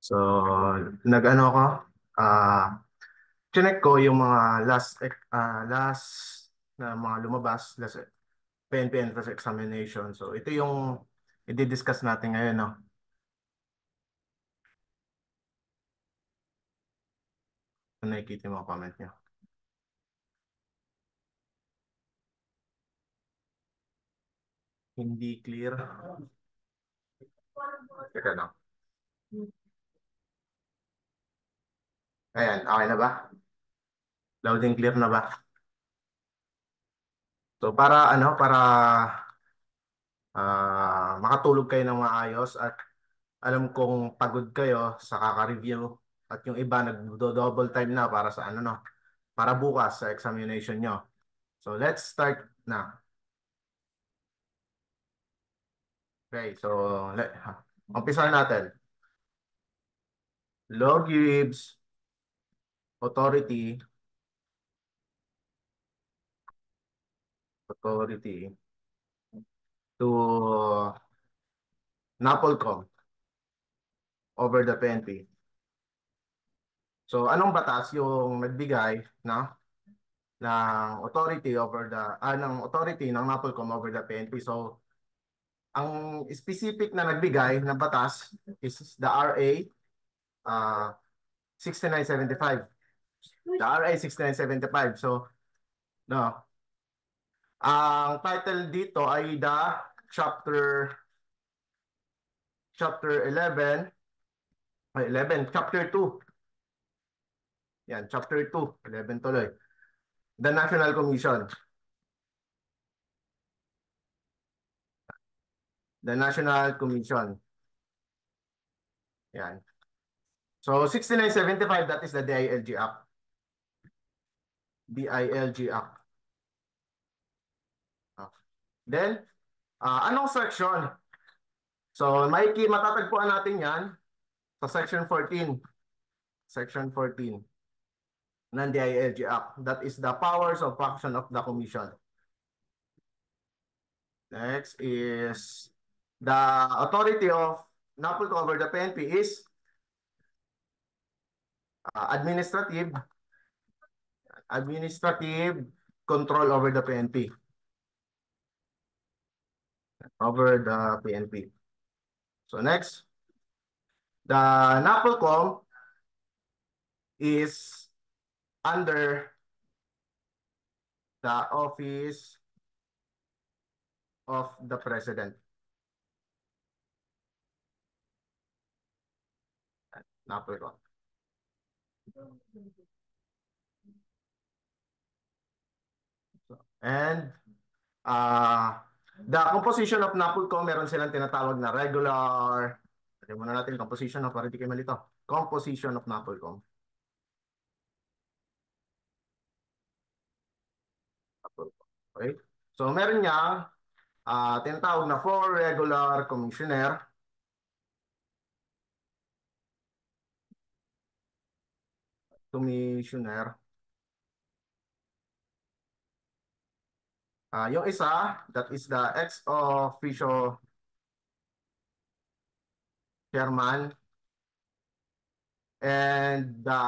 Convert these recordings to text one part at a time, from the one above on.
So, nag-ano ako, ah, chinek ko yung mga last na mga lumabas, last PNP entrance examination. So, ito yung i-discuss natin ngayon, no? Kung nakikita yung mga comment nyo. Hindi clear. Teka lang. Ayan, okay na ba? Loud and clear na ba? So, para makatulog kayo ng maayos at alam kong pagod kayo sa kaka-review at yung iba nagdo-double time na para sa ano, no? Para bukas sa examination nyo. So let's start na. Okay, so umpisa natin. Law gives authority to NAPOLCOM over the PNP. So anong batas yung nagbigay na ng authority over ng authority ng NAPOLCOM over the PNP? So ang specific na nagbigay ng batas is the RA uh, 6975. The RA 6975. So no, ang title dito ay the chapter chapter 11 ay 11 chapter 2. Yan, chapter 2, 11 tuloy. The National Commission. The National Commission. Yan. So 6975, that is the DILG Act. DILG Act. Then anong section? So matatagpuan natin yan sa section 14. Section 14 ng DILG Act. That is the powers of action of the commission. Next is the authority of NAPOLCOM over the PNP is administrative control over the PNP. Over the PNP. So next, the NAPOLCOM is under the office of the President. NAPOLCOM. And the composition of NAPOLCOM, meron silang tinatawag na regular. Sabi muna natin composition of, para di kayo malito. Composition of NAPOLCOM. Okay? So meron niya tinatawag na 4 regular commissioner. Commissioner. Yung isa, that is the ex-officio chairman and the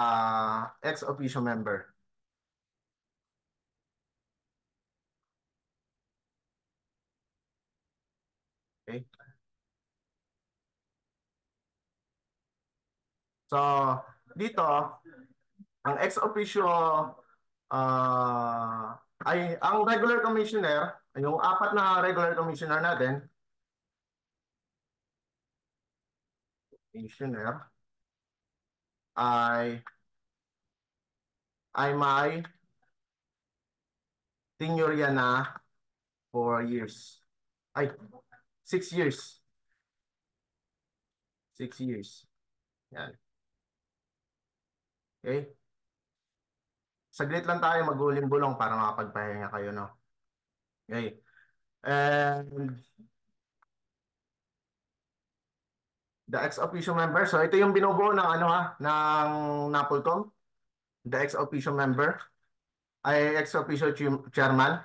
ex-officio member. Okay? So, dito, ang ex-officio ay ang regular commissioner, yung 4 na regular commissioner natin, commissioner, ay may tenure na 4 years. Ay, 6 years. 6 years. Yan. Okay? Saglit lang tayo maguling-bulong para makapagpahinga kayo, no? Okay. And the ex-officio member. So ito yung binubuo ng ng NAPOLCOM. The ex-officio member ay ex-officio chairman.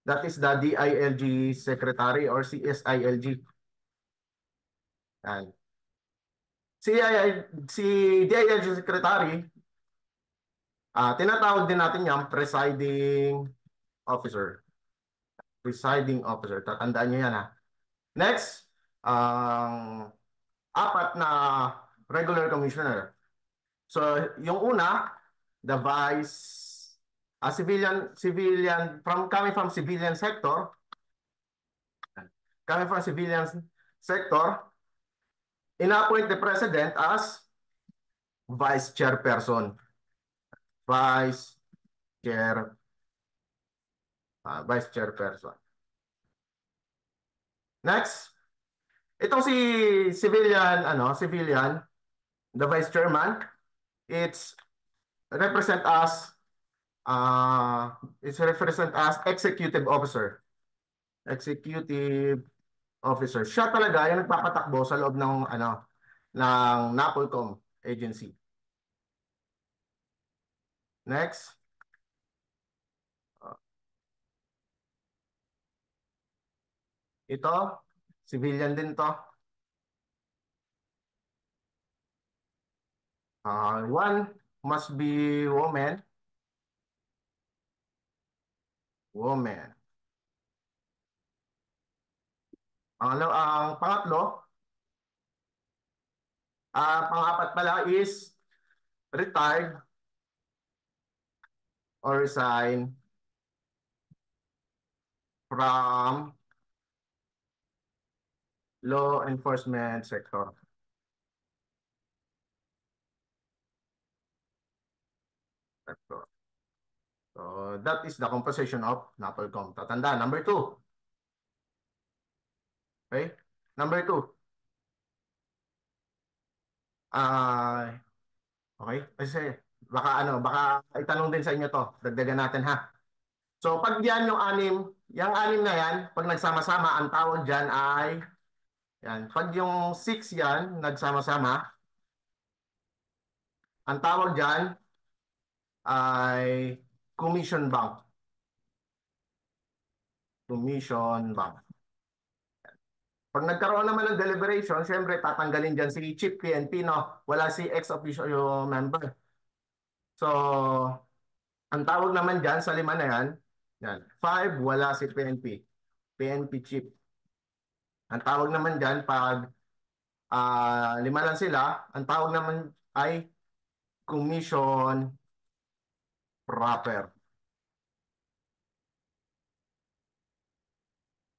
That is the DILG secretary or CSILG. Yan. Si DILG Secretary, tinatawag din natin yung presiding officer. Presiding officer. Tatandaan nyo yan ha. Next, ang apat na regular commissioner. So, yung una, the vice, coming from civilian sector, ina-appoint the president as vice chairperson. Vice chair, vice chairperson. Next, itong si civilian, the vice chairman, it's represent as executive officer. Executive officer. Siya talaga yung nagpapatakbo sa loob ng NAPOLCOM agency. Next. Ito, civilian din to. One must be woman. Woman. Ang pangatlo, pang-apat pala is retired or resign from law enforcement sector. So that is the composition of NAPOLCOM. Tatanda, number 2. Okay? Number 2. Okay? Kasi baka itanong din sa inyo to. Dagdagan natin ha. So pag yan yung anim na yan, pag nagsama-sama, ang tawag dyan ay, yan. Pag yung 6 yan, nagsama-sama, ang tawag dyan ay commission bank. Commission bank. Pag nagkaroon naman ng deliberation, syempre tatanggalin dyan si Chief PNP, no? Wala si ex-officio member. So, ang tawag naman dyan sa 5 na yan, 5, wala si PNP. PNP Chief. Ang tawag naman dyan, pag 5 lang sila, ang tawag naman ay commission proper.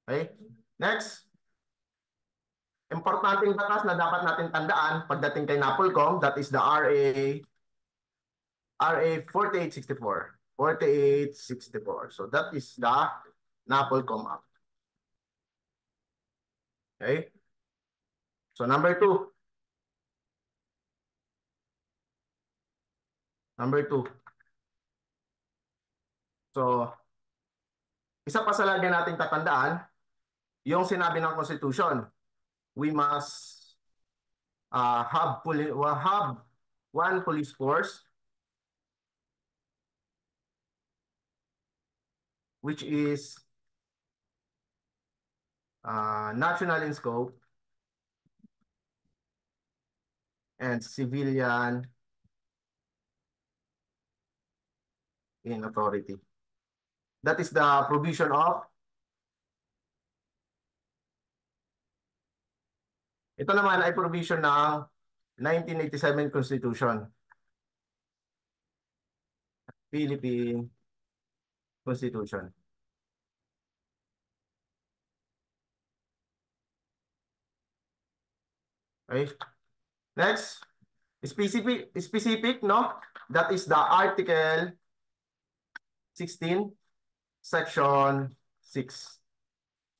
Okay? Next. Importanteng batas na dapat natin tandaan pagdating kay NAPOLCOM, that is the RA 4864. 4864. So that is the NAPOLCOM Act. Okay? So number 2. Number 2. So, isa pa sa lagi nating tatandaan, yung sinabi ng Constitution, we must have one police force which is national in scope and civilian in authority. That is the provision of, ito naman ay provision ng 1987 Constitution. Philippine Constitution. Okay. Next, specific, no? That is the Article 16, Section 6.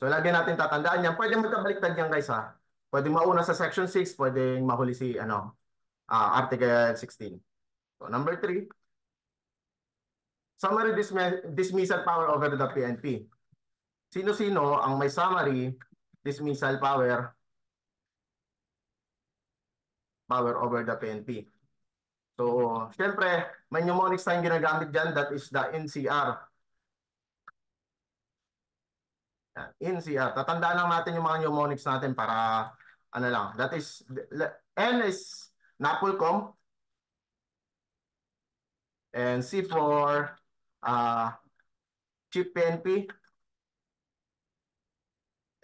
So, lagyan natin tatandaan yan. Pwede magkabaliktad yan, guys, ha? Pwede mauna sa Section 6, pwede mahuli si, Article 16. So, number 3, summary dismissal power over the PNP. Sino-sino ang may summary dismissal power over the PNP? So, syempre, may mnemonics tayong ginagamit dyan. That is the NCR. NCR. Tatandaan lang natin yung mga mnemonics natin para, ano lang. That is, N is NAPOLCOM, and C for Chief PNP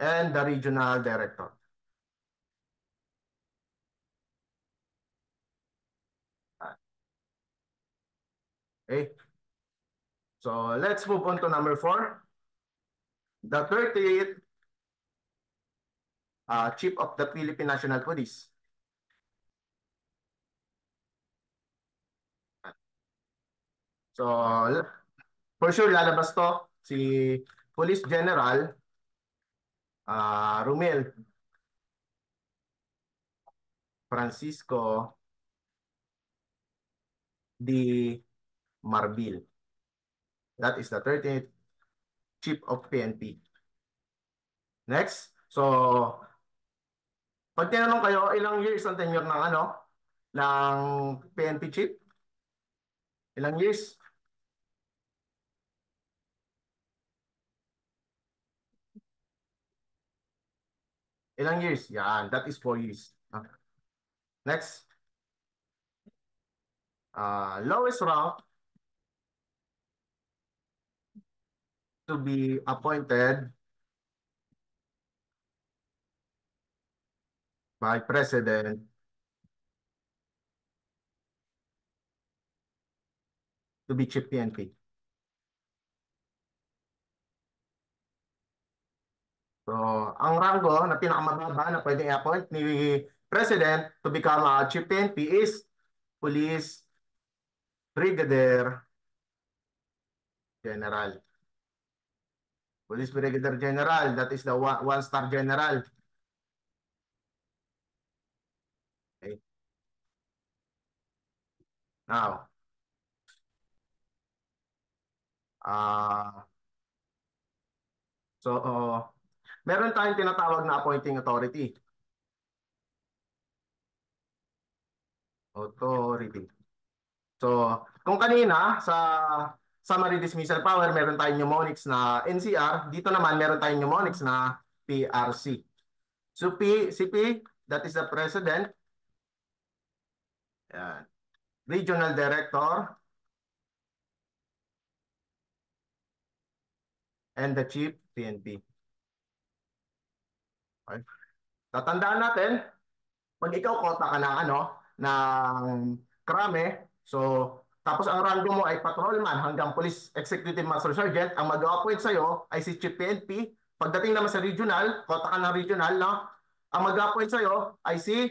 and the Regional Director. Okay. So let's move on to number 4. The 38th Chief of the Philippine National Police. So, for sure, lalabas to si Police General Romel Francisco D. Marbil. That is the 38th Chief of PNP. Next. So, pag tinanong kayo, ilang years ang tenure ng ng PNP Chief? Ilang years? Ilang years? Yan, that is 4 years. Next. Lowest rank to be appointed by President to be Chief PNP. So, ang rango na pinakamababa na pwedeng i-appoint ni President to become Chief PNP is Police Brigadier General. Police Brigadier General, that is the one-star general. Okay. Now, meron tayong tinatawag na appointing authority. Authority. So, kung kanina sa summary dismissal power, meron tayong mnemonics na NCR. Dito naman, meron tayong mnemonics na PRC. So, CP, that is the President. Yan. Regional Director. And the Chief PNP. Okay. Tatandaan natin, pag ikaw kota ka ng ng krame, so tapos ang rango mo ay patrolman hanggang Police Executive Master Sergeant, ang mag-appoint sa'yo ay si Chief PNP. Pagdating naman sa regional, kota ka ng regional, no? Ang mag-appoint sa'yo ay si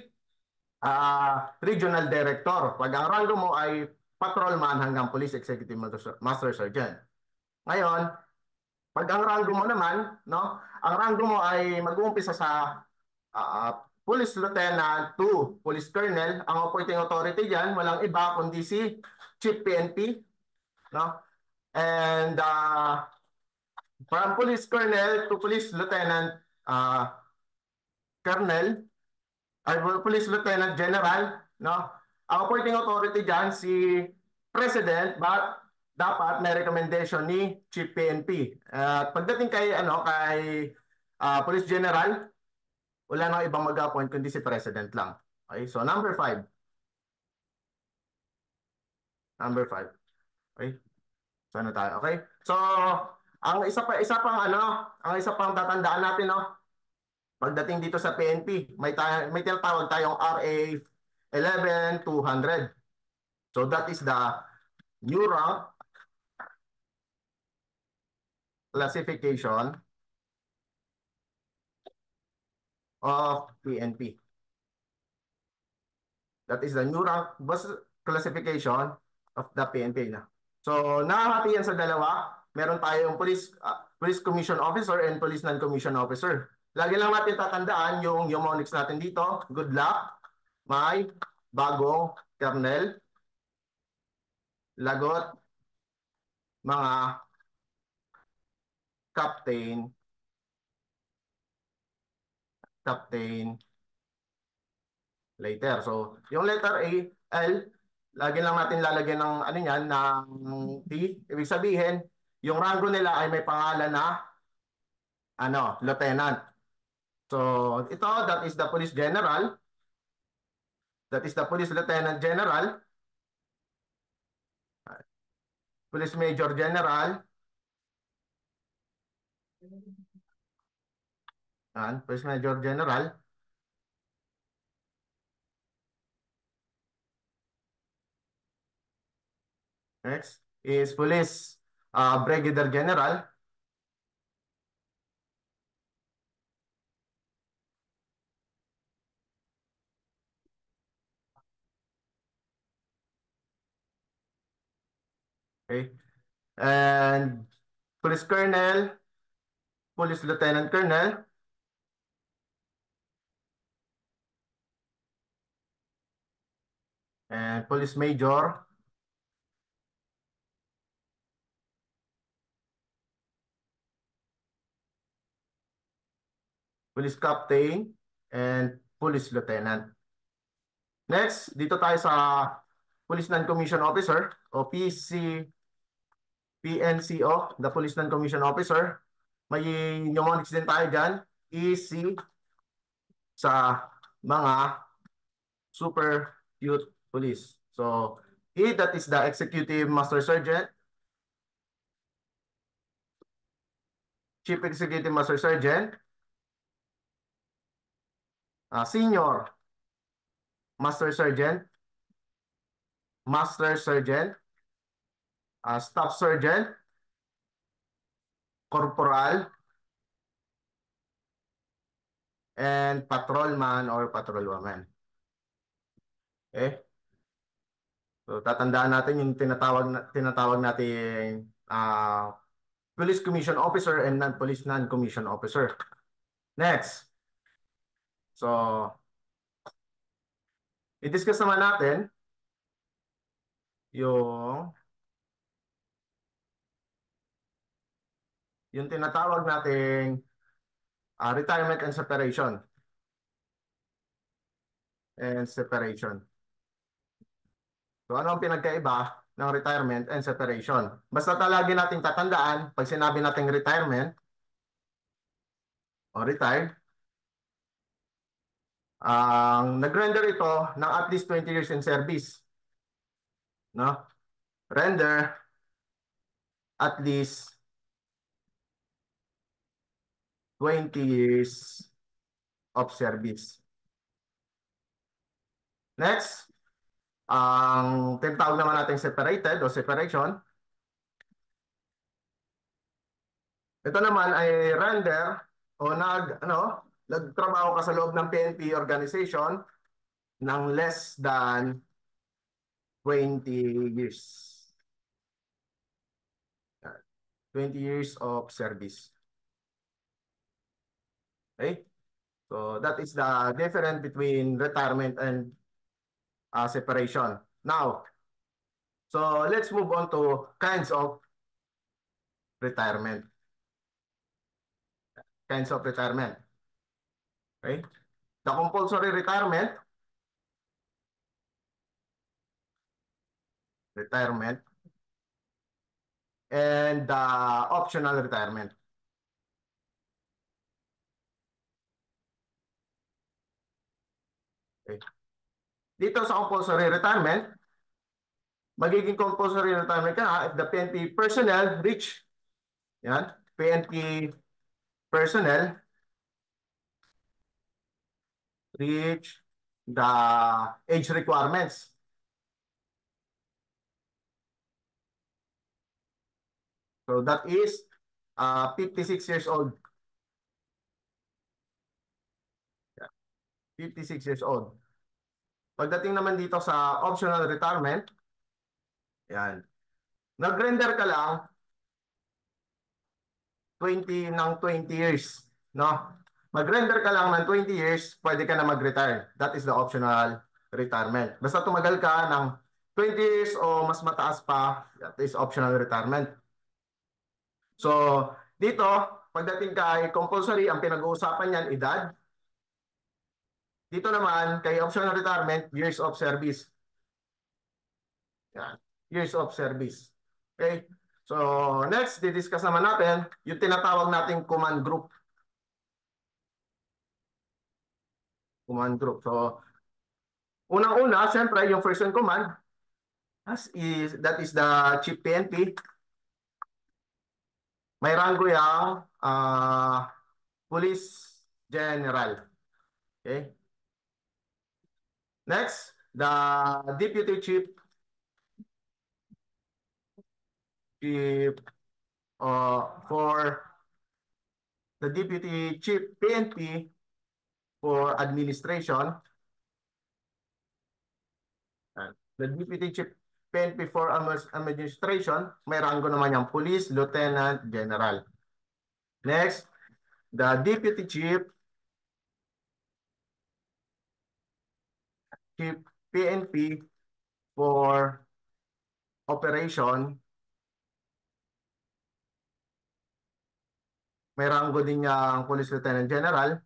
Regional Director. Pag ang rango mo ay patrolman hanggang Police Executive Master Sergeant. Ngayon, pag ang rango mo naman, no? Ang rango mo ay mag-uumpisa sa Police Lieutenant to Police Colonel. Ang appointing authority diyan walang iba kundi si Chief PNP, no? And from Police Colonel to Police Lieutenant Colonel ay Police Lieutenant General, no? Ang appointing authority diyan si President, but dapat may recommendation ni Chief PNP. At pagdating kay Police General, wala nang ibang mag-appoint kundi si President lang. Okay? So number 5. Number 5. Okay? So ano tayo? Okay? So ang isa pang tatandaan natin, no? Pagdating dito sa PNP, may tinatawag tayong RA 11-200. So that is the new rank classification of PNP. That is the new rank classification of the PNP na. So nahahati yan sa dalawa. Meron tayong police commission officer and police non-commission officer. Lagi lang natin tatandaan yung mnemonics natin dito. Good luck. May bagong kernel. Lagot. Mga captain later. So, yung letter L, lagi lang natin lalagyan ng ng T. Ibig sabihin, yung rango nila ay may pangalan na lieutenant. So, ito, that is the Police General. That is the Police Lieutenant General, Police Major General, and Police Major General. Next is Police Brigadier General, okay, and Police Colonel, Police Lieutenant Colonel, and Police Major, Police Captain, and Police Lieutenant. Next, dito tayo sa Police Non-Commissioned Officer o PNCO, the Police Non-Commissioned Officer. May mnemonics din tayo dyan. EC sa mga super youth police. So, E, that is the Executive Master Sergeant, Chief Executive Master Sergeant, Senior Master Sergeant, Master Sergeant, Staff Sergeant, Corporal, and Patrolman or Patrolwoman. Okay? So tatandaan natin yung tinatawag nating Police Commission Officer and non-Police Non-Commission Officer. Next. So i-discuss naman natin yung tinatawag nating retirement and separation. So ano ang pinagkaiba ng retirement and separation? Basta lagi nating tatandaan, pag sinabi nating retirement o retired, ang nag-render ito ng at least 20 years in service. No? Render at least 20 years of service. Next, ang tinatawag naman natin separated o separation. Ito naman ay render o nagtrabaho ka sa loob ng PNP organization ng less than 20 years. 20 years of service. Okay? So that is the difference between retirement and separation. Now, so let's move on to kinds of retirement. Kinds of retirement. Okay? The compulsory retirement, and the optional retirement. Okay. Dito sa compulsory retirement, magiging compulsory retirement ka na if the PNP personnel reach, yan, PNP personnel reach the age requirements. So that is 56 years old. 56 years old. Pagdating naman dito sa optional retirement, yan. Nag-render ka lang 20 years, no? Mag-render ka lang ng 20 years, pwede ka na mag-retire. That is the optional retirement. Basta tumagal ka ng 20 years o mas mataas pa, that is optional retirement. So, dito, pagdating kay compulsory, ang pinag-uusapan niyan, edad. Dito naman, kay optional retirement, years of service. Yan. Years of service. Okay? So, next, didiscuss naman natin yung tinatawag nating command group. Command group. So, Unang-una, syempre, yung first in command, that is the Chief PNP. May rango yung Police General. Okay? Next, the Deputy Chief for the Deputy Chief PNP for Administration. The Deputy Chief PNP for Administration, may rango naman yung Police Lieutenant General. Next, the Deputy Chief PNP for Operation, may rango din yung Police Lieutenant General.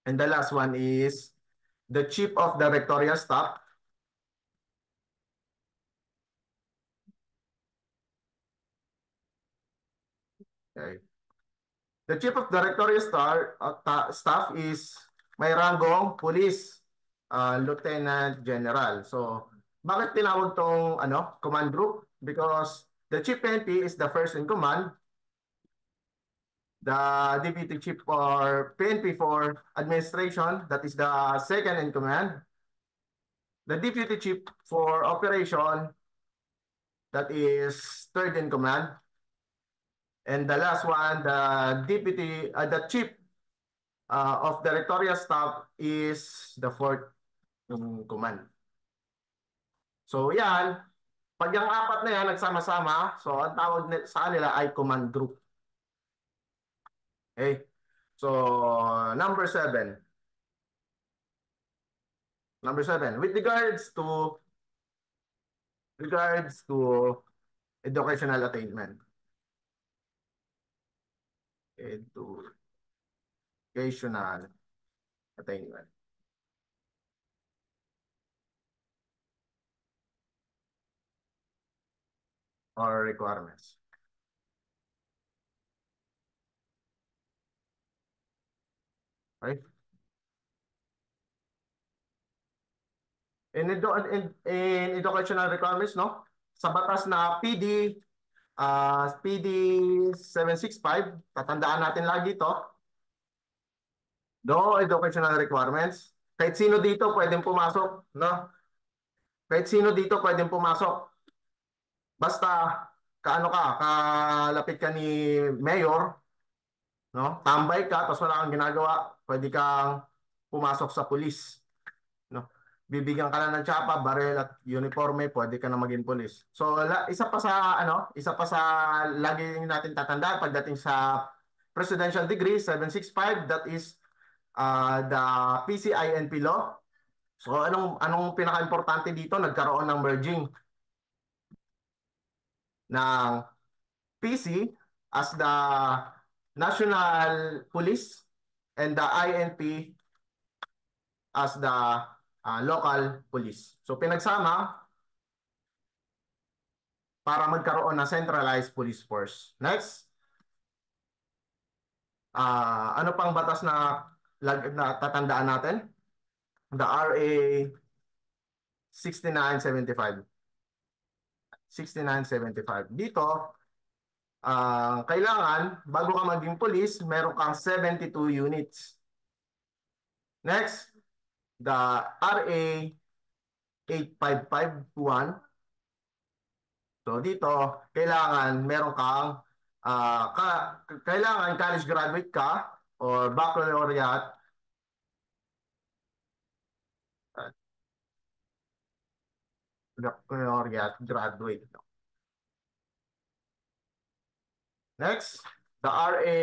And the last one is the Chief of Directorial Staff. Okay. The Chief of Directorial Staff is may ranggong Police Lieutenant General. So, bakit tinawag tong command group? Because the Chief PNP is the first in command. The Deputy Chief for PNP for Administration, that is the second in command. The Deputy Chief for Operation, that is third in command. And the last one, the Chief of Directorial Staff is the fourth in command. So yan, pag yung apat na yan nagsama-sama, so ang tawag sa kanila ay command group. Okay? So, number 7. Number 7, with regards to educational attainment. Educational attainment. Or requirements. Right? In educational requirements, no? Sa batas na PD 765, tatandaan natin lagi ito. No educational requirements. Kahit sino dito pwedeng pumasok, no? Kahit sino dito pwedeng pumasok. Basta kalapit ka ni mayor, no? Tambay ka, tapos wala kang ginagawa, pwede kang pumasok sa pulis, no? Bibigyan ka lang ng tsapa, barel at uniforme, pwede ka na maging pulis. So isa pa sa lagi natin tatandaan pagdating sa presidential degree 765, that is the PCINP law. So anong pinaka-importante dito? Nagkaroon ng merging ng PC as the National Police and the INP as the local police. So pinagsama para magkaroon ng centralized police force. Next. Ano pang batas na tatandaan natin? The RA 6975. 6975. Dito, kailangan, bago ka maging police, meron kang 72 units. Next, the RA 8551. So dito, kailangan meron kang, kailangan college graduate ka or baccalaureate graduate. Next, the RA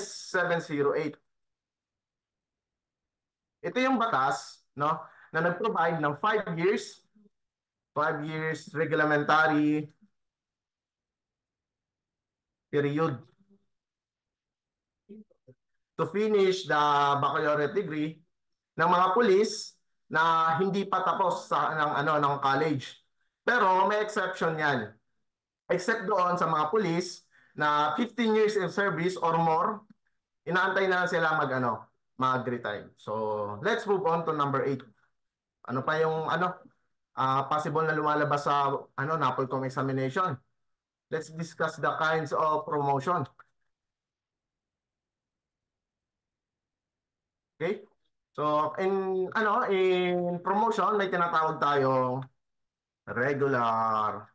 9708. Ito yung batas, no, na nag-provide ng 5 years regulamentary period to finish the baccalaureate degree ng mga pulis na hindi pa tapos ng college. Pero may exception 'yan. Except doon sa mga pulis na 15 years in service or more, inaantay na sila mag-retire. So, let's move on to number 8. Ano pa yung possible na lumalabas sa NAPOLCOM examination? Let's discuss the kinds of promotion. Okay? So, in promotion, may tinatawag tayong regular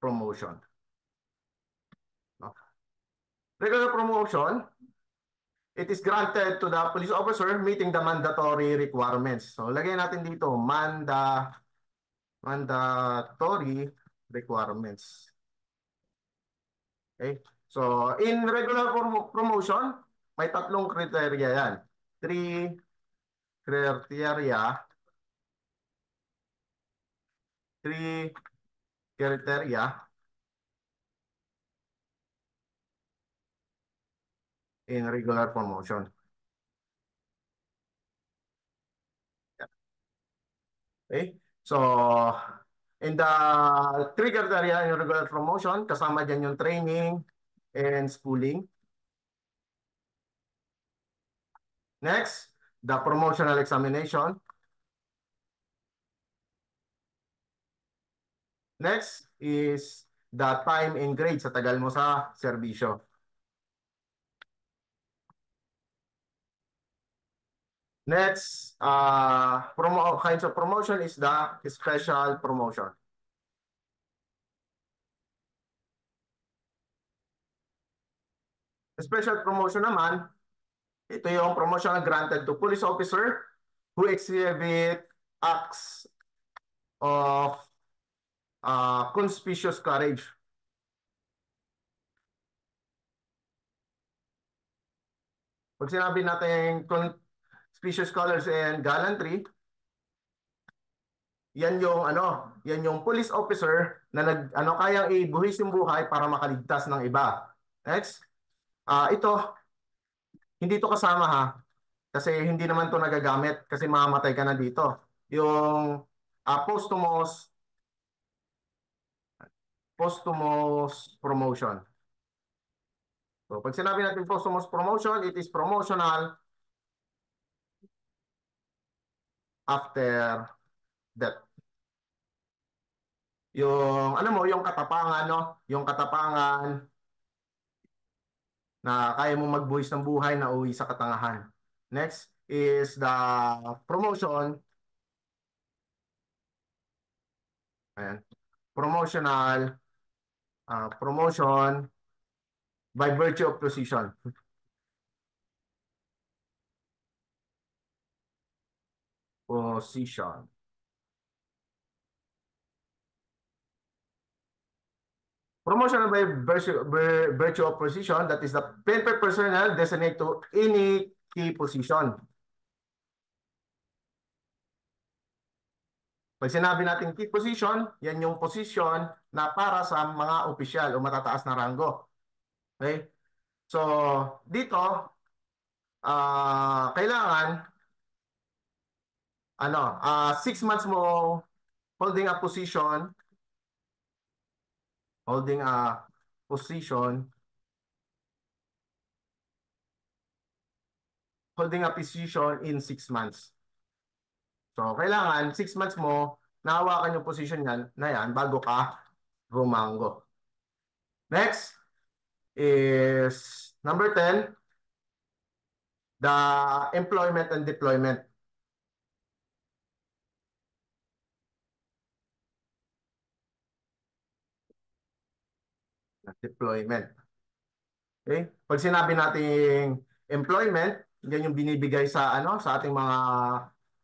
promotion. No? Regular promotion, it is granted to the police officer meeting the mandatory requirements. So, lagay natin dito, mandatory requirements. Okay? So, in regular promotion, may tatlong criteria yan. Three criteria. Three criteria in regular promotion. Okay? So, in the three criteria in regular promotion, kasama dyan yung training and schooling. Next, the promotional examination. Next is the time and grade sa tagal mo sa serbisyo. Next, kinds of promotion is the special promotion. Special promotion naman, ito yung promotion granted to police officer who exhibit acts of conspicuous courage. Pag sinabi natin conspicuous courage and gallantry, yan yung police officer na kayang ibuhis yung buhay para makaligtas ng iba. Next, ito hindi to kasama ha. Kasi hindi naman to nagagamit kasi mamamatay ka na dito. Yung posthumous promotion. So, pag sinabi natin posthumous promotion, it is promotional after death. Yung yung katapangan, no? Yung katapangan na kaya mo magbuhis ng buhay na uwi sa katangahan. Next is the promotion. Ayan. Promotion by virtue of position. Position. Promotion by virtue of position, that is the PNP personnel designated to any key position. Pag sinabi natin key position, yan yung position na para sa mga opisyal o matataas na ranggo. Okay? So, dito, kailangan 6 months mo holding a position, holding a position in 6 months. So, kailangan 6 months mo nahawakan yung position na yan bago ka rumanggo. Next is number 10, the employment and deployment. Deployment. Okay? Pag sinabi nating employment, yan yung binibigay sa sa ating mga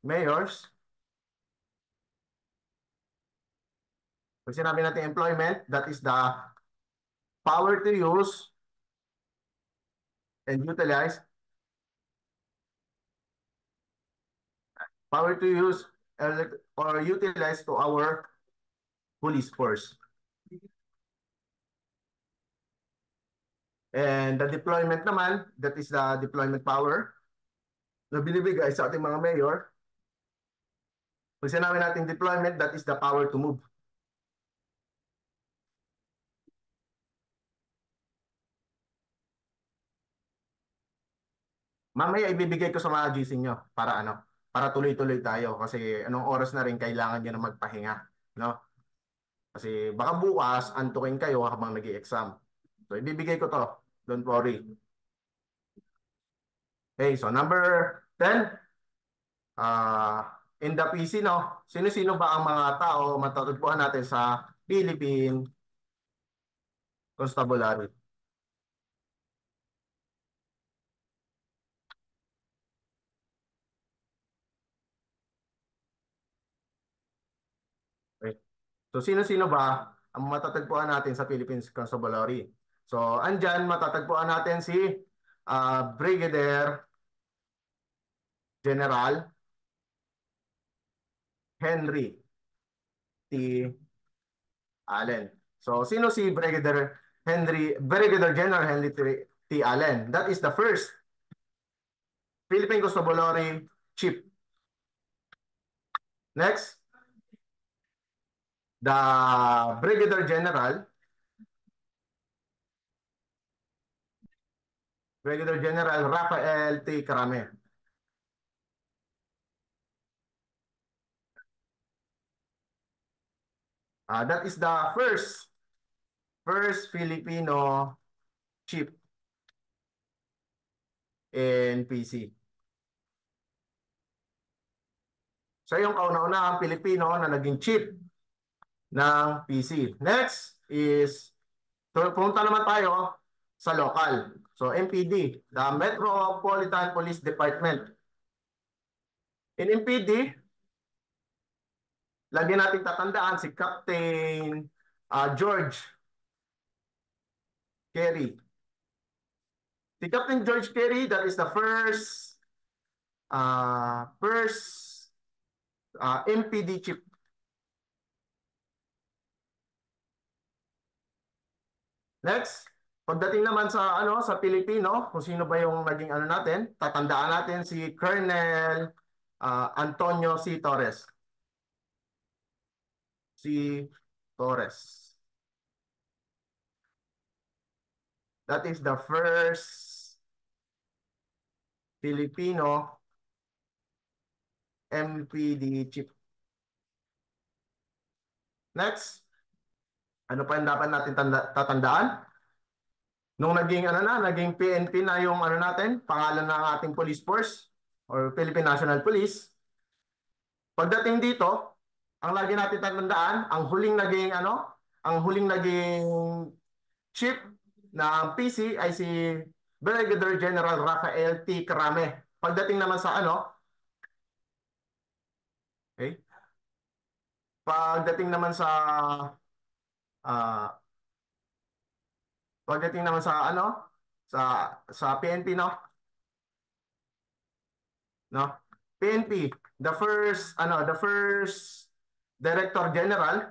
mayors. Pag sinabi natin employment, that is the power to use and utilize or utilize to our police force. And the deployment naman, that is the deployment power na binibigay sa ating mga mayor. Pag sinabi natin deployment, that is the power to move. Mamaya ibibigay ko sa mga GC nyo para ano, para tuloy-tuloy tayo kasi anong oras na rin kailangan nyo na magpahinga, no? Kasi baka bukas antukin kayo habang nag-i-exam. So ibibigay ko to. Don't worry. Okay, so number 10, in the PC, no? Sino-sino ba ang mga tao matatagpuan natin sa Philippine Constabulary? Okay. So sino-sino ba ang matatagpuan natin sa Philippine Constabulary? So andyan matatagpuan natin si Brigadier General Henry T. Allen. So sino si Brigadier General Henry T. Allen? That is the first Philippine Constabulary Chief. Next, the Brigadier General Rafael T. Carame. That is the first Filipino chief in PC. So yung kauna-una ang Pilipino na naging chief ng PC. Next is, pumunta naman tayo sa local. So MPD, the Metropolitan Police Department. In MPD, lagi natin tatandaan si Captain George Kerry. Si Captain George Kerry, that is the first MPD chief. Next, pagdating naman sa sa Pilipino, kung sino ba yung naging natin, tatandaan natin si Colonel Antonio C. Torres. C. Torres. That is the first Filipino MPD chief. Next, ano pa yung dapat natin tatandaan? Nung naging PNP na yung natin, pangalan ng ating police force or Philippine National Police. Pagdating dito, ang lagi natin tatandaan, ang huling naging chief ng PC ay si Brigadier General Rafael T. Carame. Pagdating naman sa okay? Pagdating naman sa ah, pagdating naman sa sa PNP, no? PNP, the first Director General,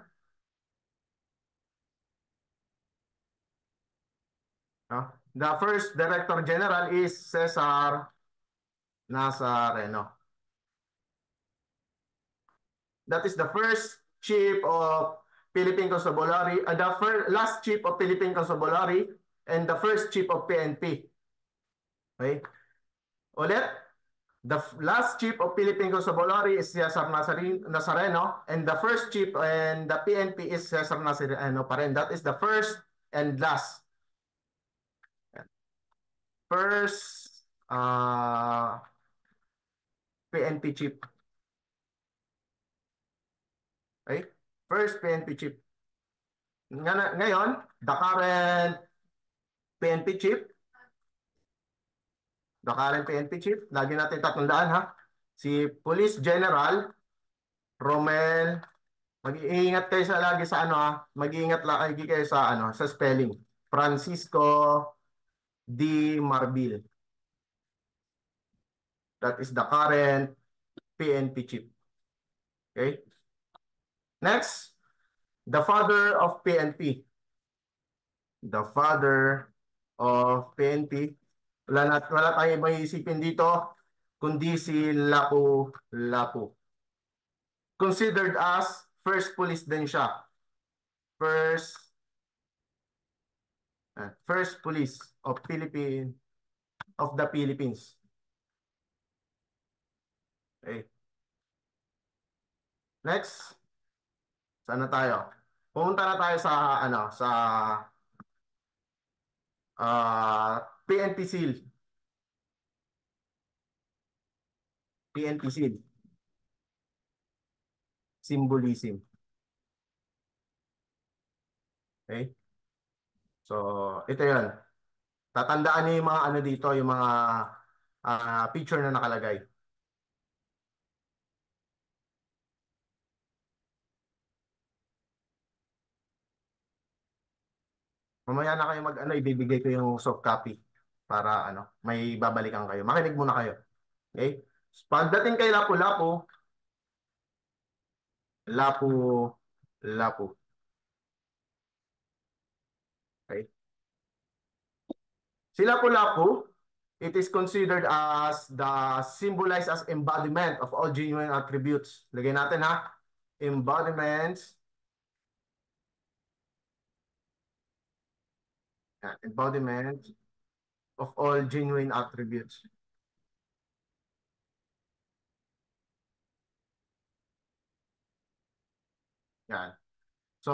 no? The first Director General is Cesar Nazareno. That is the first chief of Philippine Constabulary, last chief of Philippine Constabulary, and the first chief of PNP. Okay? Ulit, the last chief of Philippine Constabulary is Cesar Nazareno, and the first chief and the PNP is Cesar Nazareno pa rin. That is the first and last. First PNP chief. Okay? First PNP chief. Ngayon, the current PNP chief, lagi natin tatandaan si Police General Romel, mag-iingat kayo lagi sa mag-iingat lagi kayo sa sa spelling. Francisco D. Marbil. That is the current PNP chief. Okay? Next, the father of PNP. The father of PNP. Wala tayong may isipin dito, kundi si Lapu-Lapu. Considered as first police din siya. First police of the Philippines. Okay. Next, saan na tayo? Pumunta na tayo sa ano, sa PNP seal. PNP seal. Symbolism. Okay? So, ito 'yon. Tatandaan niyo yung mga ano dito, yung mga picture na nakalagay. Mamaya na kayo mag ano, ibibigay ko yung soft copy para ano, may babalikan kayo. Makinig muna kayo. Okay? Pagdating kay Lapu-Lapu, Lapu, Lapu. Okay? Si Lapu-Lapu, it is considered as the symbolized as embodiment of all genuine attributes. Lagay natin ha. Embodiments. Embodiment of all genuine attributes. Yan. So,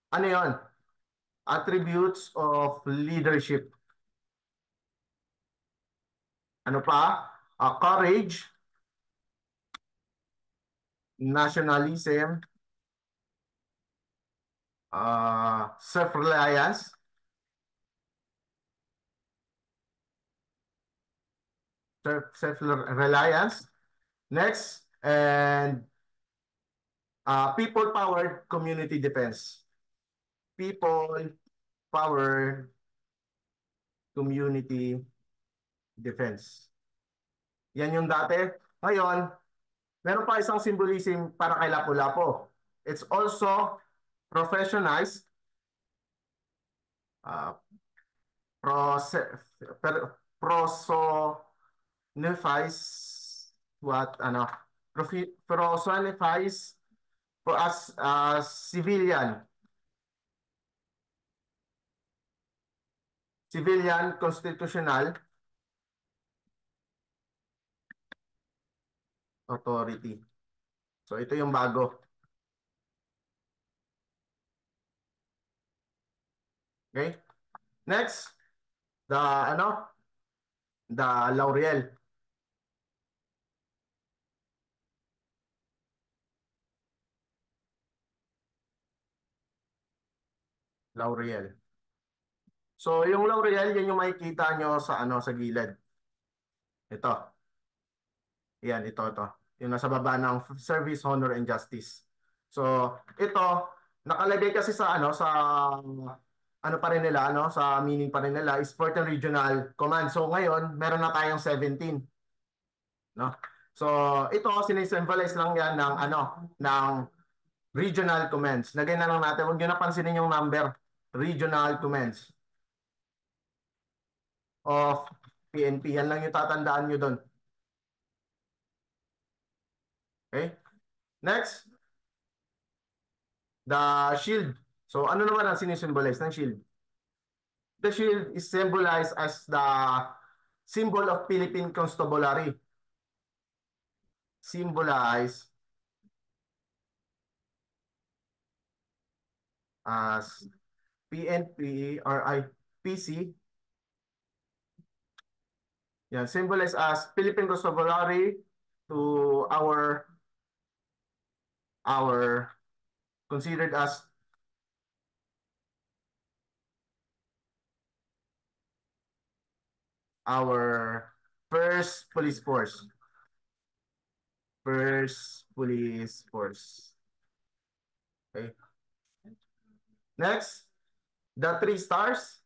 ano yon? Attributes of leadership. Ano pa? Courage, nationalism, self-reliance, self-reliance. Next, and people-powered community defense. People-powered community defense. Yan yung dati. Ngayon, meron pa isang symbolism para kay Lapu-Lapu. It's also professionalized, uh, personifies what ano personifies for as civilian constitutional authority. So ito yung bago. Okay? Next, the ano? The Lauriel. Lauriel. So yung Lauriel, yan yung makikita nyo sa ano sa gilid. Ito. Yan, ito. Yung nasa baba ng Service, Honor, and Justice. So, ito, nakalagay kasi sa ano, sa ano pa rin nila, ano, sa meaning pa rin nila is 14 Regional Command. So, ngayon, meron na tayong 17. No? So, ito, sinisymbolize lang yan ng, ano, ng regional commands. Lagay na lang natin, huwag nyo napansinin yung number. Regional commands of PNP. Yan lang yung tatandaan nyo doon. Okay? Next, the shield. So ano naman ang sinisimbolize ng shield? The shield is symbolized as the symbol of Philippine Constabulary. Symbolized as PNP or IPC. Yan, symbolized as Philippine Constabulary to our considered as our first police force. First police force. Okay. Next, the 3 stars.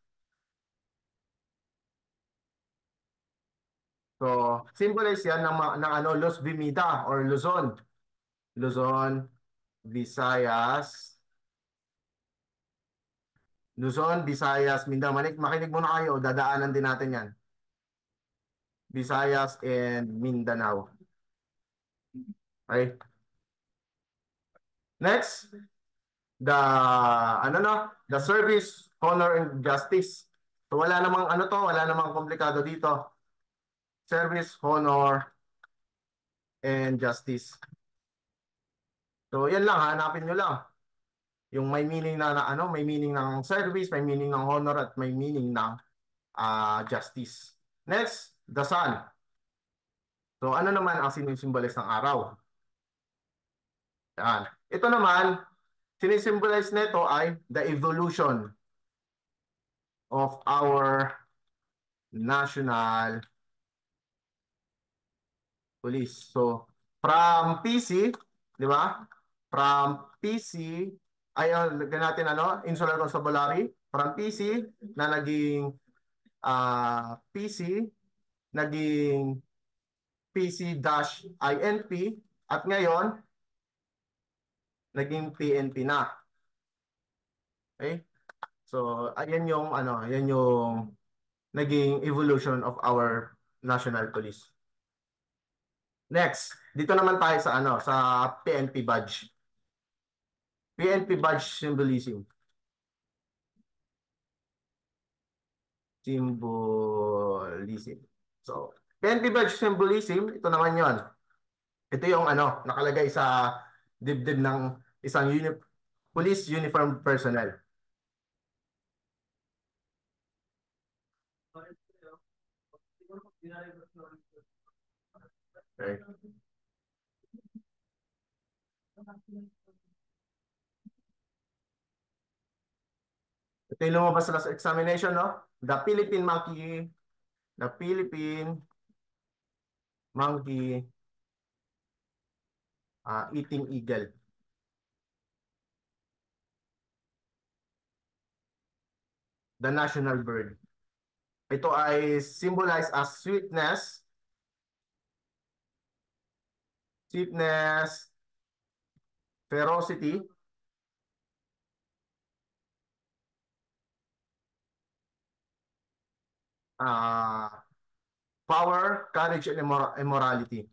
So, symbolize yan ng ano, Los Vimita or Luzon. Luzon, Visayas, Mindanao. Makinig muna kayo, dadaanan din natin yan. Visayas and Mindanao. Okay. Next, the Service, Honor, and Justice. So wala namang ano to, wala namang komplikado dito. Service, Honor, and justice. So yan lang, hanapin nyo lang. Yung may meaning may meaning ng service, may meaning ng honor, at may meaning ng justice. Next, the sun. So ano naman ang sinisimbolize ng araw? Yan. Ito naman, sinisimbolize nito ay the evolution of our national police. So, from PC, di ba? From PC, lagyan natin Insular Constabulary. From PC na naging PC, naging PC-INP, at ngayon, naging PNP na. Okay? So, ayan yung naging evolution of our national police. Next, dito naman tayo sa PNP badge. PNP badge symbolism. Symbolism. So, PNP badge symbolism, ito naman 'yon. Ito yung nakalagay sa dibdib ng isang police uniform personnel. Okay. Ito yung lumabas sa last examination, no? The Philippine monkey eating eagle. The national bird. Ito ay symbolized as sweetness, ferocity, uh, power, courage, and immorality.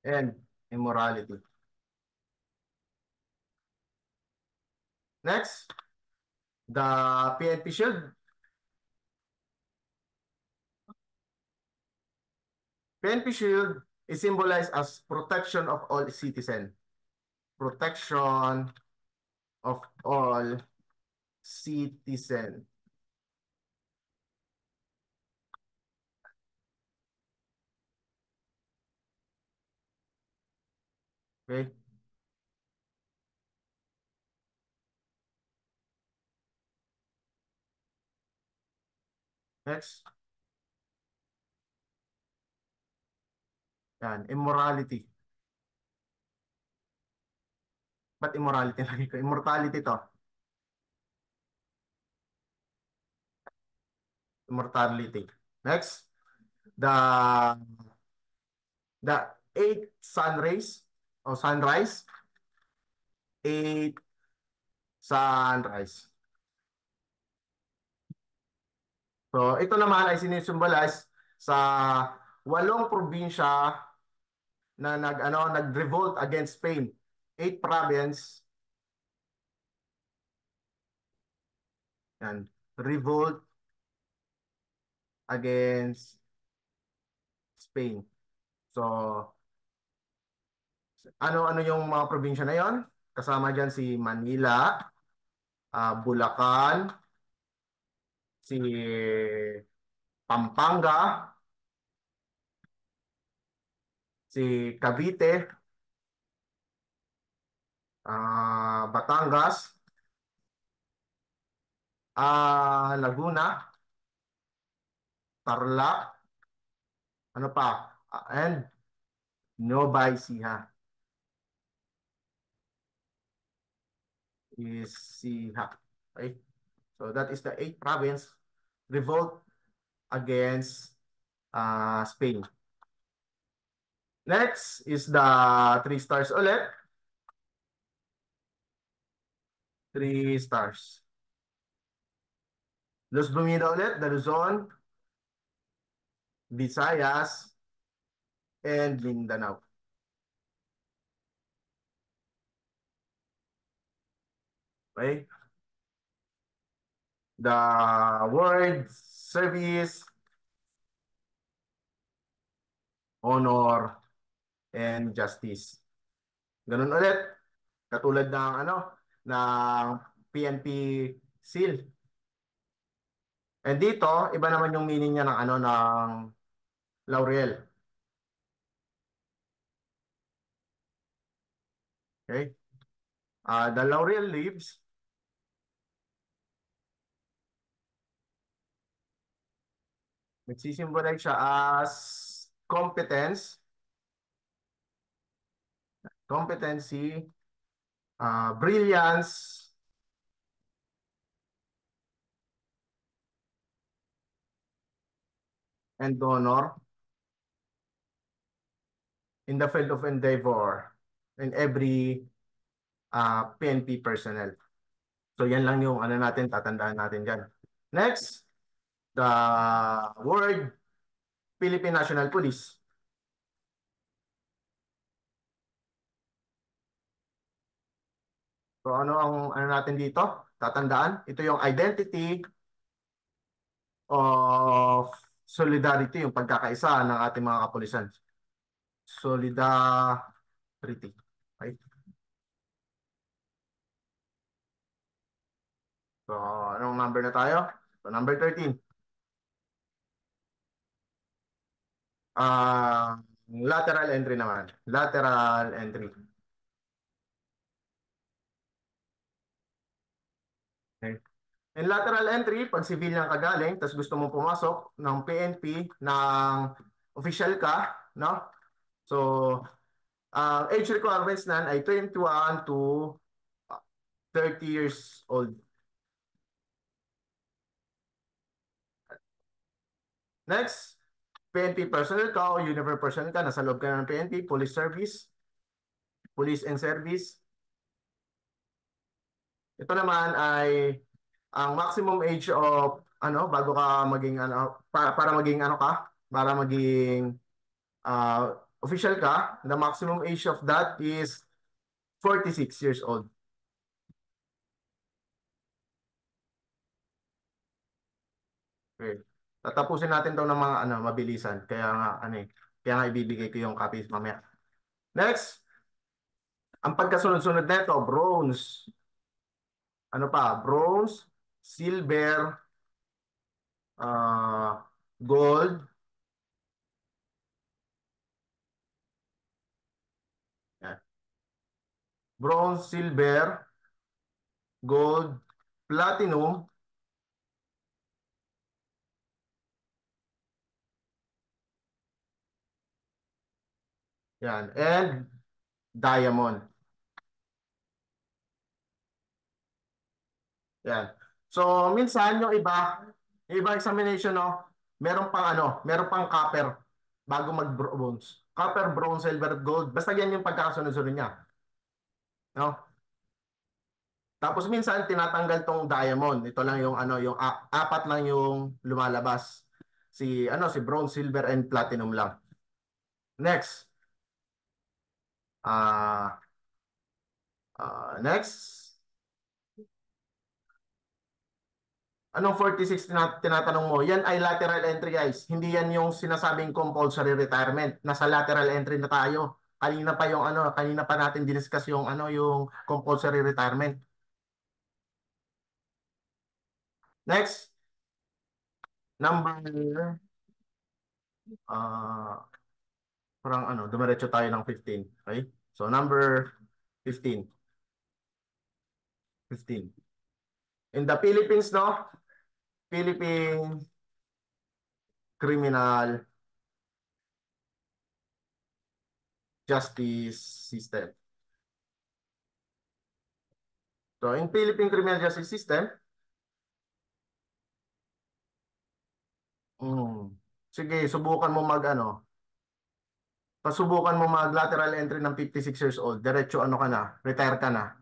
And immorality. Next, the PNP shield. PNP shield is symbolized as protection of all citizens. Protection of all citizens. Okay? Next. Yan, immorality. Ba't immorality lagi ko? Immortality to. Immortality. Next. The eight sun rays o sunrise. Eight sunrise. So, ito naman ay sinisimbolize sa 8 probinsya na nag-revolt against Spain. 8 province. Yan, revolt against Spain. So, ano-ano yung mga probinsya na yon? Kasama dyan si Manila, Bulacan, si Pampanga, si Cavite, Batangas, Laguna, Tarlac, ano pa? And Nueva Ecija. Okay? So that is the 8 province revolt against Spain. Next is the 3 stars ulit. 3 stars. Los Bumida ulit, the Luzon, Visayas, and Mindanao. Okay? The word service honor, and justice. Ganun ulit, katulad ng ng PNP seal. And dito, iba naman yung meaning niya ng ng laurel. Okay? The laurel leaves nagsisimbolize siya as competence, competency, brilliance, and honor in the field of endeavor in every PNP personnel. So yan lang yung natin, tatandaan natin dyan. Next, the word Philippine National Police. So ano ang natin dito? Tatandaan, ito yung identity of solidarity, yung pagkakaisa ng ating mga kapulisan. Solidarity. Okay? So, anong number na tayo? So, number 13. Lateral entry naman. Lateral entry. Okay. In lateral entry, pag civilian ka galing, tapos gusto mong pumasok ng PNP, ng official ka, no? So, ang age requirements nan ay 21 to 30 years old. Next, PNP personnel ka o uniform personnel ka, nasa loob ka ng PNP, police service, police and service. Ito naman ay ang maximum age of bago ka maging para maging para maging official ka, the maximum age of that is 46 years old. Okay. Tatapusin natin 'to ng mga mabilisan. Kaya nga kaya nga ibibigay ko yung copies mamaya. Next, ang pagkasunod-sunod nito, bronze. Ano pa? Bronze, silver, gold, yan. Bronze, silver, gold, platinum, yan, and diamond. Yan. So, minsan yung iba examination, no, meron pang copper bago mag-bronze. Copper, bronze, silver, gold. Basta yan yung pagkakasunod-sunod niya. No? Tapos minsan tinatanggal tong diamond. Ito lang yung yung apat lang yung lumalabas. Si bronze, silver and platinum lang. Next. Ah next. Anong 46 tinatanong mo? Yan ay lateral entry, guys. Hindi yan yung sinasabing compulsory retirement. Nasa lateral entry na tayo. Kanina pa natin diniscuss yung yung compulsory retirement. Next, number uh parang dumiretso tayo ng 15. Okay? So number 15. 15. In the Philippines, no? Philippine Criminal Justice System. So, in Philippine Criminal Justice System, sige, subukan mo pasubukan mo mag lateral entry ng 56 years old, diretso ka na, retire ka na.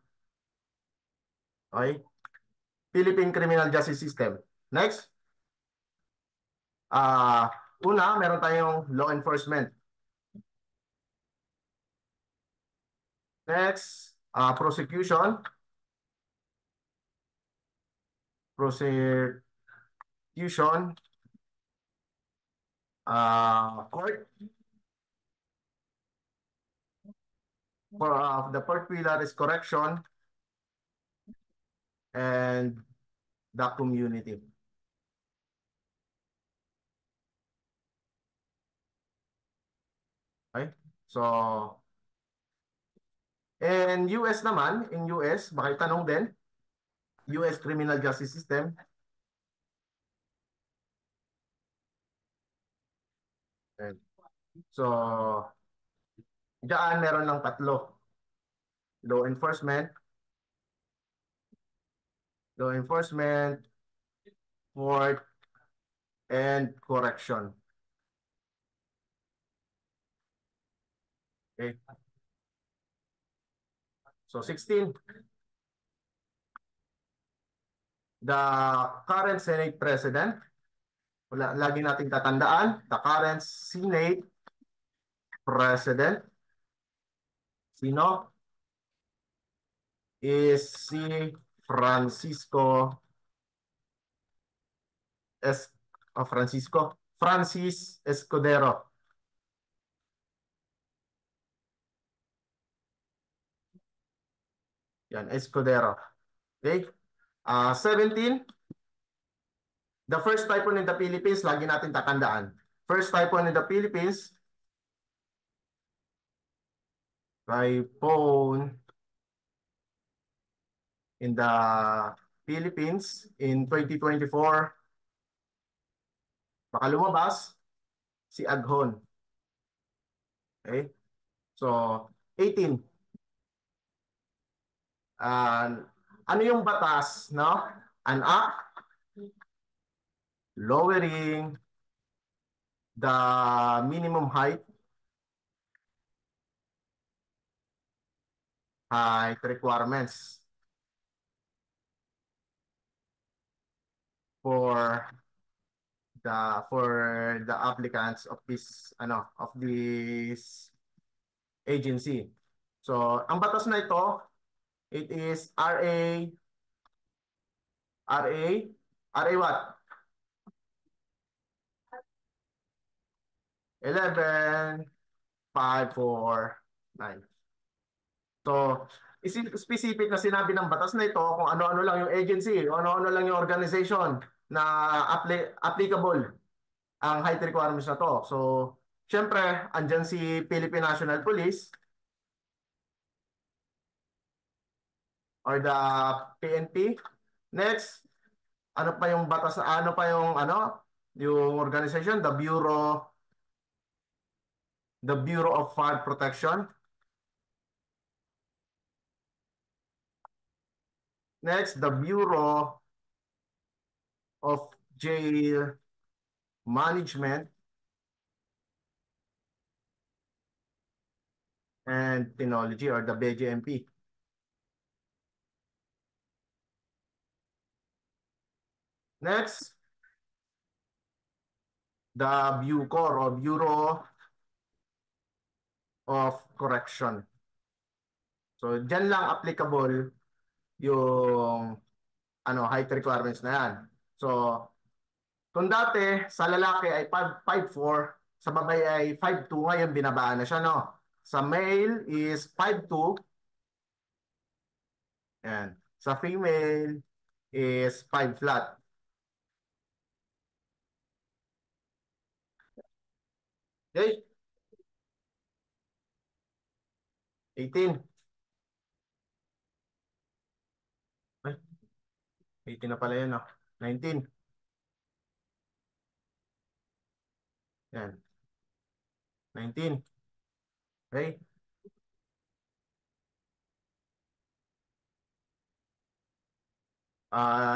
Okay? Philippine Criminal Justice System. Next, meron tayong law enforcement. Next, prosecution. Prosecution, court, The fourth pillar is correction and the community. Okay? So, in US naman, in US, baka tanong din, US criminal justice system. Okay. So, diyan meron ng tatlo. Law enforcement, court, and correction. Okay. So, 16. The current Senate President, lagi nating tatandaan, the current Senate President, sino? Is si Francisco Es Francis Escudero. Yan, Escudero. Okay? 17, the first typhoon in the Philippines, lagi natin tatandaan. First typhoon in the Philippines, typhoon in the Philippines in 2024, baka lumabas si Aghon. Okay? So, 18. Ano yung batas, no? An act lowering the minimum height requirements for the applicants of this agency. So, ang batas na ito, it is RA what? 11,549. So, specific na sinabi ng batas na ito kung ano-ano lang yung agency, o ano-ano lang yung organization na applicable ang height requirements na to. So, syempre, andyan si Philippine National Police or the PNP. Next, ano pa yung yung organization, the Bureau of Fire Protection. Next, the Bureau of Jail Management and Technology or the BJMP. Next, the BUCOR or Bureau of Correction. So, dyan lang applicable yung height requirements na yan. So, kung dati sa lalaki ay 5'4", sa babae ay 5'2", ngayon binabaan na siya, no? Sa male is 5'2", and sa female is 5 flat. Okay? 18. Ay, 18 na pala yun, no? 19. Yan. 19. Okay?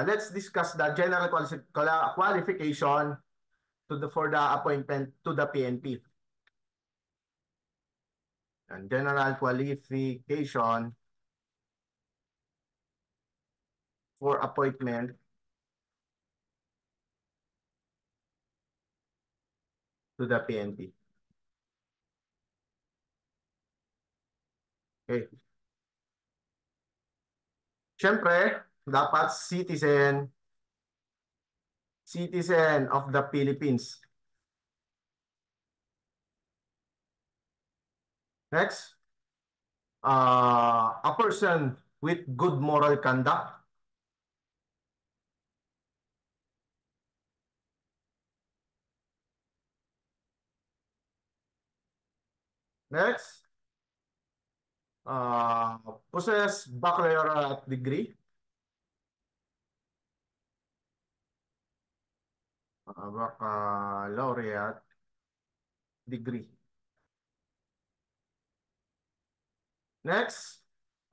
Let's discuss the general qualification for the appointment to the PNP. And general qualification for appointment to the PNP. Okay. Siyempre, dapat citizen of the Philippines. Next. A person with good moral conduct. Next, possess baccalaureate degree. Baccalaureate degree. Next,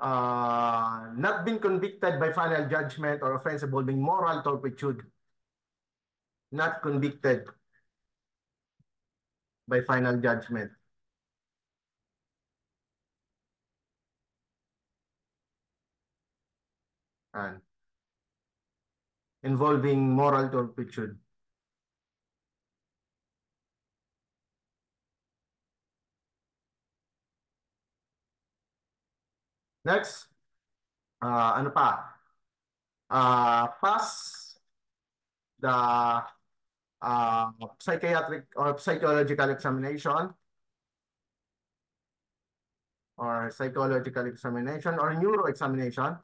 not been convicted by final judgment or offense involving moral turpitude. Not convicted by final judgment. And involving moral turpitude. Next, ano pa? Pass the psychiatric or psychological examination or psychological examination or neuro examination.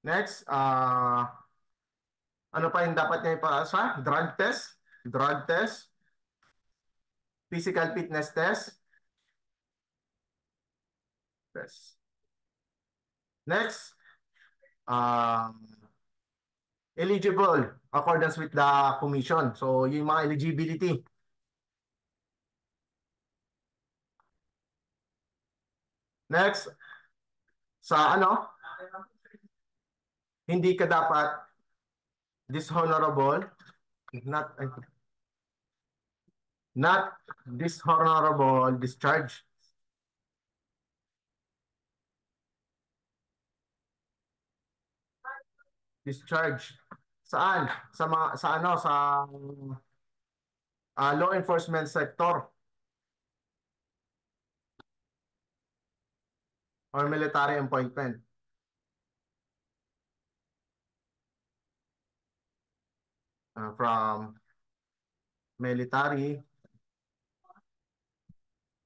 Next, ano pa yung dapat niya ipasa? Drug test, physical fitness test. Next, uh, eligible accordance with the commission. So, yung mga eligibility. Next, sa ano, hindi ka dapat dishonorable, not not dishonorable discharge. Discharge. Saan? Sa ano sa law enforcement sector or military appointment. From military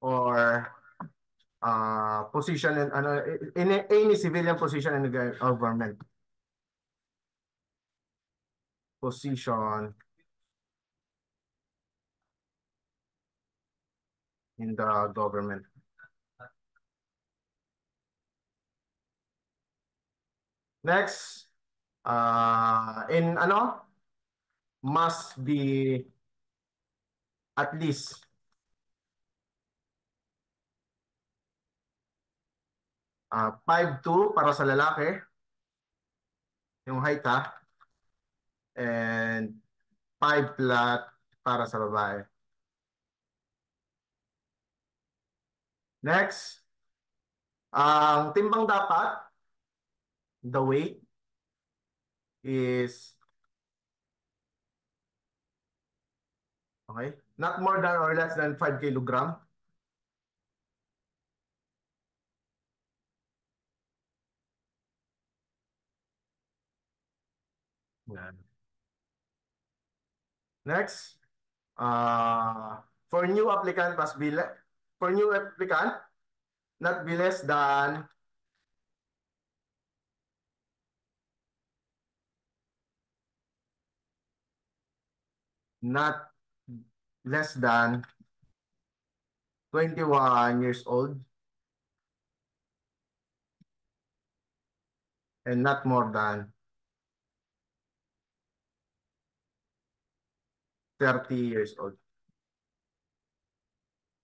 or position in any civilian position in the government. Position in the government. Next, in ano, must be at least 5'2" para sa lalaki, yung height ha, and 5 flat para sa babae. Next, ang timbang dapat, the weight is okay, not more than or less than 5 kilogram. Yan. Next, for new applicant must be for new applicant not be less than not less than 21 years old and not more than 30 years old.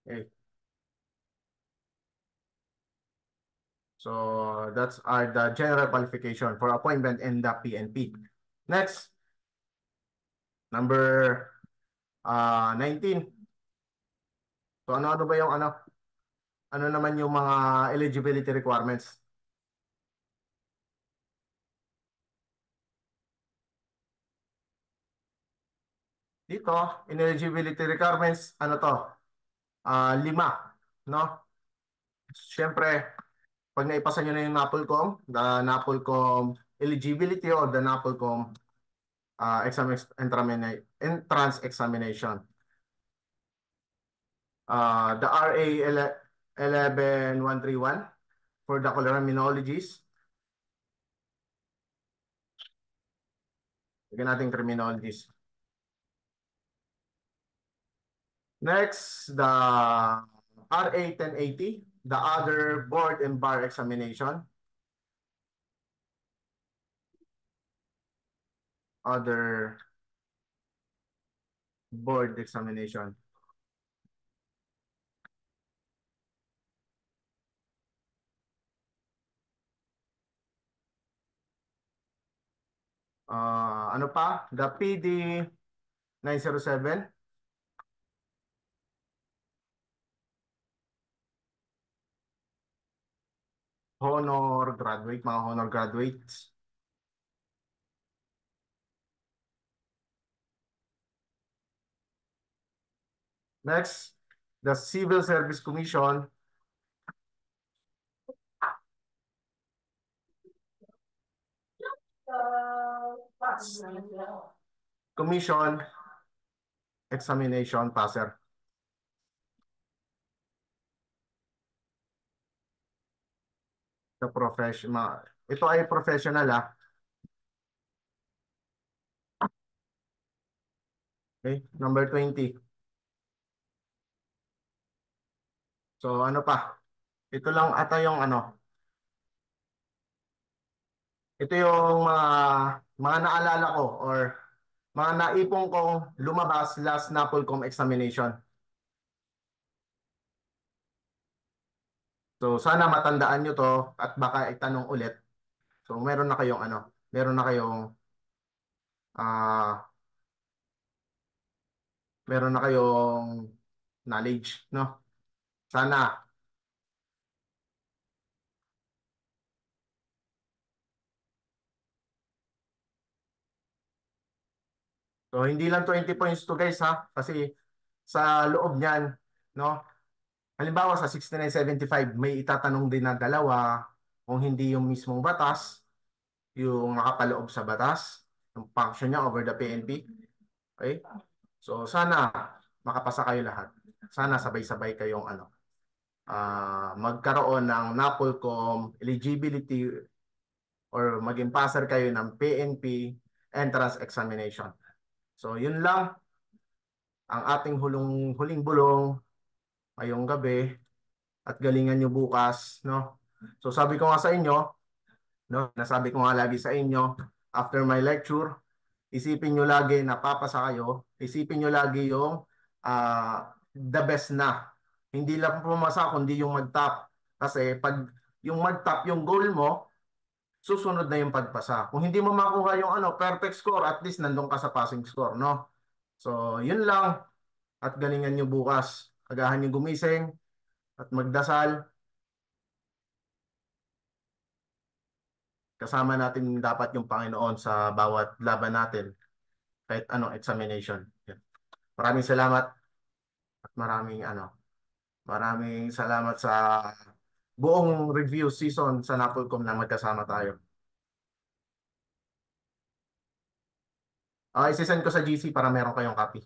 Okay. So that's are the general qualification for appointment in the PNP. Next, number 19. So ano ba yung ano naman yung mga eligibility requirements? Dito, ineligibility requirements, ano to? 5, no? Siyempre, pag naipasa nyo na yung NAPOLCOM, the NAPOLCOM eligibility or the NAPOLCOM entrance examination. The RA 11131 for the criminologies. Lagyan natin criminologies. Next, the RA 1080, the other board and bar examination. Other board examination. Ano pa? The PD 907. Honor graduate, mga honor graduates. Next, the Civil Service Commission. Commission examination passer. The professional. Ito ay professional ah. Okay, number 20. So ano pa? Ito lang ata yung ano. Ito yung mga naalala ko or mga naipong kong lumabas last NAPOLCOM examination. So sana matandaan nyo to at baka itanong ulit. So meron na kayong ano, meron na kayong ah meron na kayong knowledge, no? Sana. So hindi lang 20 points to guys ha, kasi sa loob niyan, no? Halimbawa sa 6975 may itatanong din na dalawa kung hindi yung mismong batas, yung nakapaloob sa batas, yung function niya over the PNP. Okay? So sana makapasa kayo lahat. Sana sabay-sabay kayong ano, magkaroon ng NAPOLCOM eligibility or maging passer kayo ng PNP entrance examination. So yun lang ang ating huling bulong ngayong gabi at galingan nyo bukas, no? So sabi ko nga sa inyo, no, nasabi ko nga lagi sa inyo after my lecture, isipin nyo lagi na papasa kayo, isipin nyo lagi yung the best na. Hindi lang pumasa kundi yung mag-top. Kasi pag yung mag-top yung goal mo, susunod na yung pagpasa. Kung hindi mo makuha yung ano, perfect score, at least nandun ka sa passing score, no? So, yun lang. At galingan nyo bukas. Agahan nyo gumising at magdasal. Kasama natin dapat yung Panginoon sa bawat laban natin. Kahit anong examination. Yan. Maraming salamat at maraming salamat sa buong review season sa Napolcom na magkasama tayo. Isisend ko sa GC para meron kayong copy.